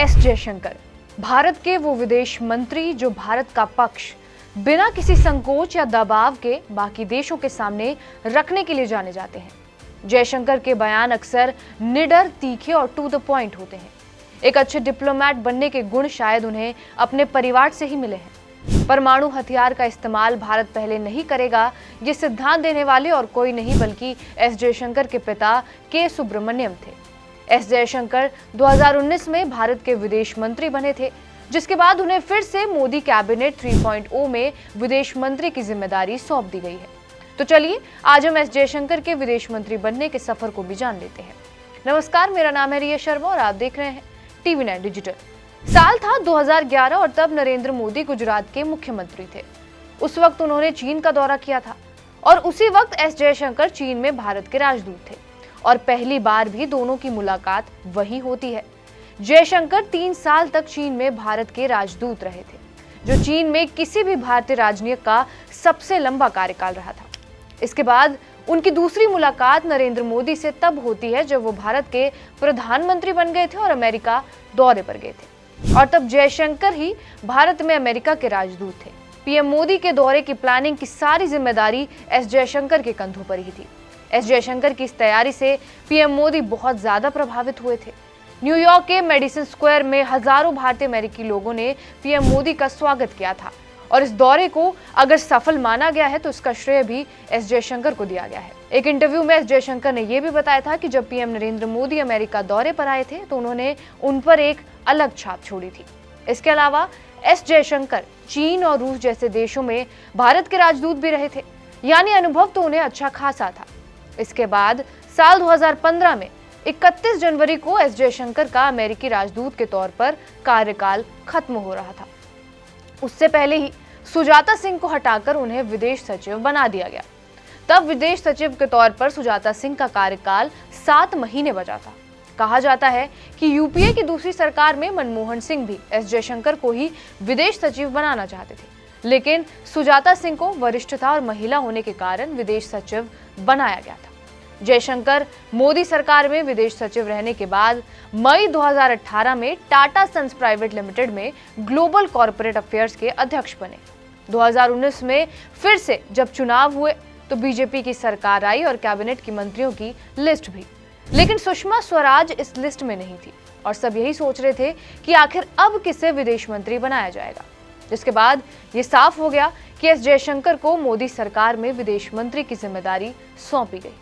S Jaishankar Bharat के वो विदेश मंत्री जो भारत का पक्ष बिना किसी संकोच या दबाव के बाकी देशों के सामने रखने के लिए जाने जाते हैं। जयशंकर के बयान अक्सर निडर, तीखे और टू द पॉइंट होते हैं। एक अच्छे डिप्लोमैट बनने के गुण शायद उन्हें अपने परिवार से ही मिले हैं। परमाणु हथियार का इस्तेमाल भारत पहले नहीं करेगा, ये सिद्धांत देने वाले और कोई नहीं बल्कि एस जयशंकर के पिता के सुब्रमण्यम थे। एस जयशंकर 2019 में भारत के विदेश मंत्री बने थे, जिसके बाद उन्हें फिर से मोदी कैबिनेट 3.0 में विदेश मंत्री की जिम्मेदारी सौंप दी गई है। तो चलिए आज हम एस जयशंकर के विदेश मंत्री बनने के सफर को भी जान लेते हैं। नमस्कार, मेरा नाम है रिया शर्मा और आप देख रहे हैं TV9 डिजिटल। साल था 2011 और तब नरेंद्र मोदी गुजरात के मुख्यमंत्री थे। उस वक्त उन्होंने चीन का दौरा किया था और उसी वक्त एस जयशंकर चीन में भारत के राजदूत थे और पहली बार भी दोनों की मुलाकात वही होती है। जयशंकर 3 साल तक चीन में भारत के राजदूत रहे थे, जो चीन में किसी भी भारतीय राजनयिक का सबसे लंबा कार्यकाल रहा था। इसके बाद उनकी दूसरी मुलाकात नरेंद्र मोदी से तब होती है जब वो भारत के प्रधानमंत्री बन गए थे और अमेरिका दौरे पर गए थे, और तब जयशंकर ही भारत में अमेरिका के राजदूत थे। पीएम मोदी के दौरे की प्लानिंग की सारी जिम्मेदारी एस जयशंकर के कंधों पर ही थी। एस जयशंकर की इस तैयारी से पीएम मोदी बहुत ज्यादा प्रभावित हुए थे। न्यूयॉर्क के मेडिसन स्क्वायर में हजारों भारतीय अमेरिकी लोगों ने पीएम मोदी का स्वागत किया था और इस दौरे को अगर सफल माना गया है तो इसका श्रेय भी एस जयशंकर को दिया गया है। एक इंटरव्यू में एस जयशंकर ने यह भी बताया था कि जब पीएम नरेंद्र मोदी अमेरिका दौरे पर आए थे तो उन्होंने उन पर एक अलग छाप छोड़ी थी। इसके अलावा एस जयशंकर चीन और रूस जैसे देशों में भारत के राजदूत भी रहे थे, यानी अनुभव तो उन्हें अच्छा खासा था। इसके बाद साल 2015 में 31 जनवरी को एस जयशंकर का अमेरिकी राजदूत के तौर पर कार्यकाल खत्म हो रहा था। उससे पहले ही सुजाता सिंह को हटाकर उन्हें विदेश सचिव बना दिया गया। तब विदेश सचिव के तौर पर सुजाता सिंह का कार्यकाल 7 महीने बचा था। कहा जाता है कि यूपीए की दूसरी सरकार में मनमोहन सिंह भी एस जयशंकर को ही विदेश सचिव बनाना चाहते थे, लेकिन सुजाता सिंह को वरिष्ठता और महिला होने के कारण विदेश सचिव बनाया गया था। जयशंकर मोदी सरकार में विदेश सचिव रहने के बाद मई 2018 में टाटा सन्स प्राइवेट लिमिटेड में ग्लोबल कॉर्पोरेट अफेयर्स के अध्यक्ष बने। 2019 में फिर से जब चुनाव हुए तो बीजेपी की सरकार आई और कैबिनेट की मंत्रियों की लिस्ट भी, लेकिन सुषमा स्वराज इस लिस्ट में नहीं थी और सब यही सोच रहे थे कि आखिर अब किसे विदेश मंत्री बनाया जाएगा। जिसके बाद ये साफ हो गया कि एस जयशंकर को मोदी सरकार में विदेश मंत्री की जिम्मेदारी सौंपी गई।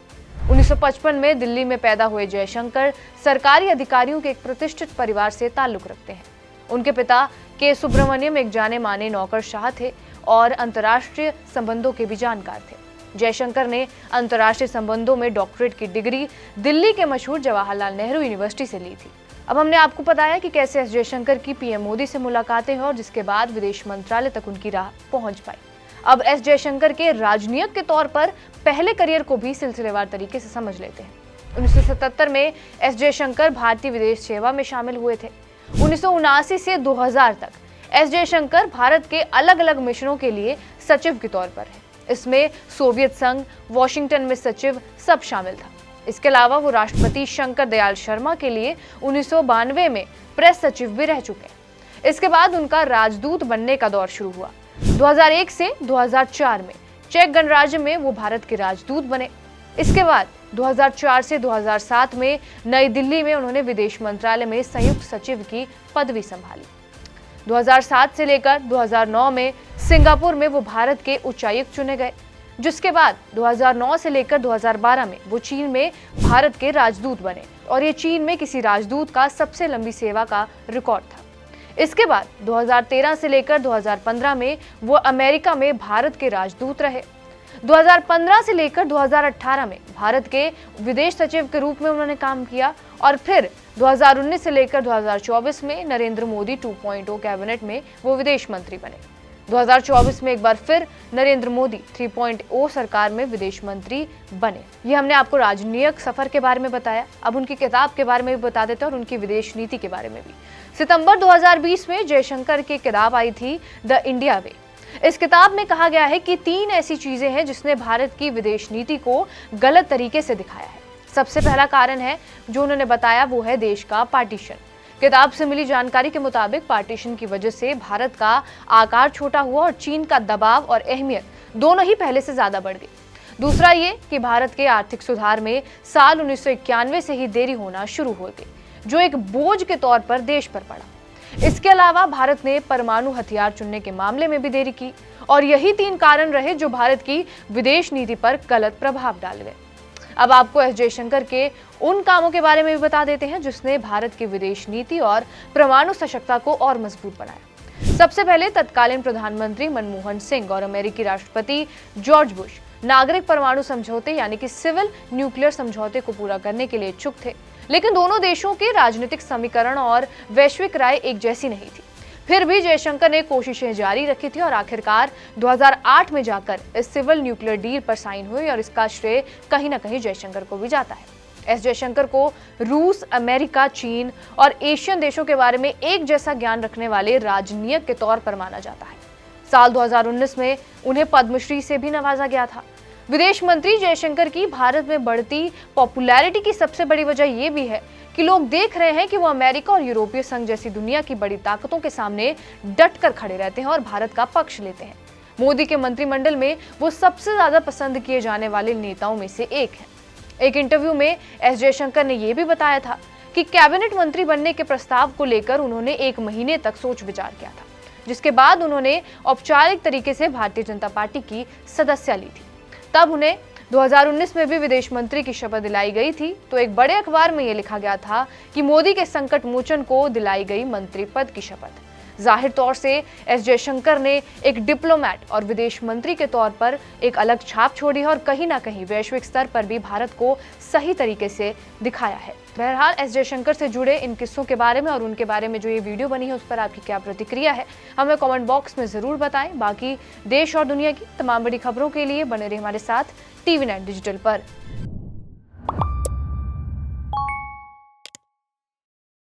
1955 में दिल्ली में पैदा हुए जयशंकर सरकारी अधिकारियों के एक प्रतिष्ठित परिवार से ताल्लुक रखते हैं। उनके पिता के सुब्रमण्यम एक जाने माने नौकरशाह थे और अंतर्राष्ट्रीय संबंधों के भी जानकार थे। जयशंकर ने अंतर्राष्ट्रीय संबंधों में डॉक्टरेट की डिग्री दिल्ली के मशहूर जवाहरलाल नेहरू यूनिवर्सिटी से ली थी। अब हमने आपको बताया कि कैसे एस जयशंकर की पीएम मोदी से मुलाकातें हुई और जिसके बाद विदेश मंत्रालय तक उनकी राह पहुंच पाई। अब एस जयशंकर के राजनयिक के तौर पर पहले करियर को भी सिलसिलेवार तरीके से समझ लेते हैं। 1977 में एस जयशंकर भारतीय विदेश सेवा में शामिल हुए थे। 1979 से 2000 तक एस जयशंकर भारत के अलग अलग मिशनों के लिए सचिव के तौर पर है। इसमें सोवियत संघ, वॉशिंगटन में सचिव सब शामिल था। इसके अलावा वो राष्ट्रपति शंकर दयाल शर्मा के लिए 1992 में प्रेस सचिव भी रह चुके हैं। इसके बाद उनका राजदूत बनने का दौर शुरू हुआ। 2001 से 2004 में चेक गणराज्य में वो भारत के राजदूत बने। इसके बाद 2004 से 2007 में नई दिल्ली में उन्होंने विदेश मंत्रालय में संयुक्त सचिव की पदवी संभाली। 2007 से लेकर 2009 में सिंगापुर में वो भारत के उच्चायुक्त चुने गए, जिसके बाद 2009 से लेकर 2012 में वो चीन में भारत के राजदूत बने और ये चीन में किसी राजदूत का सबसे लंबी सेवा का रिकॉर्ड था। इसके बाद 2013 से लेकर 2015 में वो अमेरिका में भारत के राजदूत रहे। 2015 से लेकर 2018 में भारत के विदेश सचिव के रूप में उन्होंने काम किया और फिर 2019 से लेकर 2024 में नरेंद्र मोदी 2.0 कैबिनेट में वो विदेश मंत्री बने। 2024 में एक बार फिर नरेंद्र मोदी 3.0 सरकार में विदेश मंत्री बने। ये हमने आपको राजनीतिक सफर के बारे में बताया। अब उनकी किताब के बारे में भी बता देते हैं और उनकी विदेश नीति के बारे में भी। सितंबर 2020 में जयशंकर की किताब आई थी द इंडिया वे। इस किताब में कहा गया है कि 3 ऐसी चीजें हैं जिसने भारत की विदेश नीति को गलत तरीके से दिखाया है। सबसे पहला कारण है जो उन्होंने बताया वो है देश का पार्टीशन, किताब से मिली जानकारी के मुताबिक पार्टीशन की वजह से भारत का आकार छोटा हुआ और चीन का दबाव और अहमियत दोनों ही पहले से ज्यादा बढ़ गई। दूसरा ये कि भारत के आर्थिक सुधार में साल 1991 से ही देरी होना शुरू हो गई, जो एक बोझ के तौर पर देश पर पड़ा। इसके अलावा भारत ने परमाणु हथियार चुनने के मामले में भी देरी की और यही 3 कारण रहे जो भारत की विदेश नीति पर गलत प्रभाव डाल गए। अब आपको एस जयशंकर के उन कामों के बारे में भी बता देते हैं जिसने भारत की विदेश नीति और परमाणु सशक्तता को और मजबूत बनाया। सबसे पहले तत्कालीन प्रधानमंत्री मनमोहन सिंह और अमेरिकी राष्ट्रपति जॉर्ज बुश नागरिक परमाणु समझौते यानी कि सिविल न्यूक्लियर समझौते को पूरा करने के लिए इच्छुक थे, लेकिन दोनों देशों के राजनीतिक समीकरण और वैश्विक राय एक जैसी नहीं थी। फिर भी जयशंकर ने कोशिशें जारी रखी थी और आखिरकार 2008 में जाकर इस सिविल न्यूक्लियर डील पर साइन हुई और इसका श्रेय कहीं ना कहीं जयशंकर को भी जाता है। एस जयशंकर को रूस, अमेरिका, चीन और एशियन देशों के बारे में एक जैसा ज्ञान रखने वाले राजनीतिज्ञ के तौर पर माना जाता है। साल 2019 में उन्हें पद्मश्री से भी नवाजा गया था। विदेश मंत्री जयशंकर की भारत में बढ़ती पॉपुलैरिटी की सबसे बड़ी वजह यह भी है कि लोग देख रहे हैं कि वो अमेरिका और यूरोपीय संघ जैसी दुनिया की बड़ी ताकतों के सामने डटकर खड़े रहते हैं और भारत का पक्ष लेते हैं। मोदी के मंत्रिमंडल में वो सबसे ज्यादा पसंद किए जाने वाले नेताओं में से एक है। एक इंटरव्यू में एस जयशंकर ने यह भी बताया था कि कैबिनेट मंत्री बनने के प्रस्ताव को लेकर उन्होंने 1 महीने तक सोच विचार किया था, जिसके बाद उन्होंने औपचारिक तरीके से भारतीय जनता पार्टी की सदस्यता ली थी। तब उन्हें 2019 में भी विदेश मंत्री की शपथ दिलाई गई थी। तो एक बड़े अखबार में यह लिखा गया था कि मोदी के संकट मोचन को दिलाई गई मंत्री पद की शपथ। जाहिर तौर से एस जयशंकर ने एक डिप्लोमैट और विदेश मंत्री के तौर पर एक अलग छाप छोड़ी और कहीं ना कहीं वैश्विक स्तर पर भी भारत को सही तरीके से दिखाया है। बहरहाल एस जयशंकर से जुड़े इन किस्सों के बारे में और उनके बारे में जो ये वीडियो बनी है उस पर आपकी क्या प्रतिक्रिया है, हमें कमेंट बॉक्स में जरूर बताएं। बाकी देश और दुनिया की तमाम बड़ी खबरों के लिए बने रहिए हमारे साथ TV9 डिजिटल पर।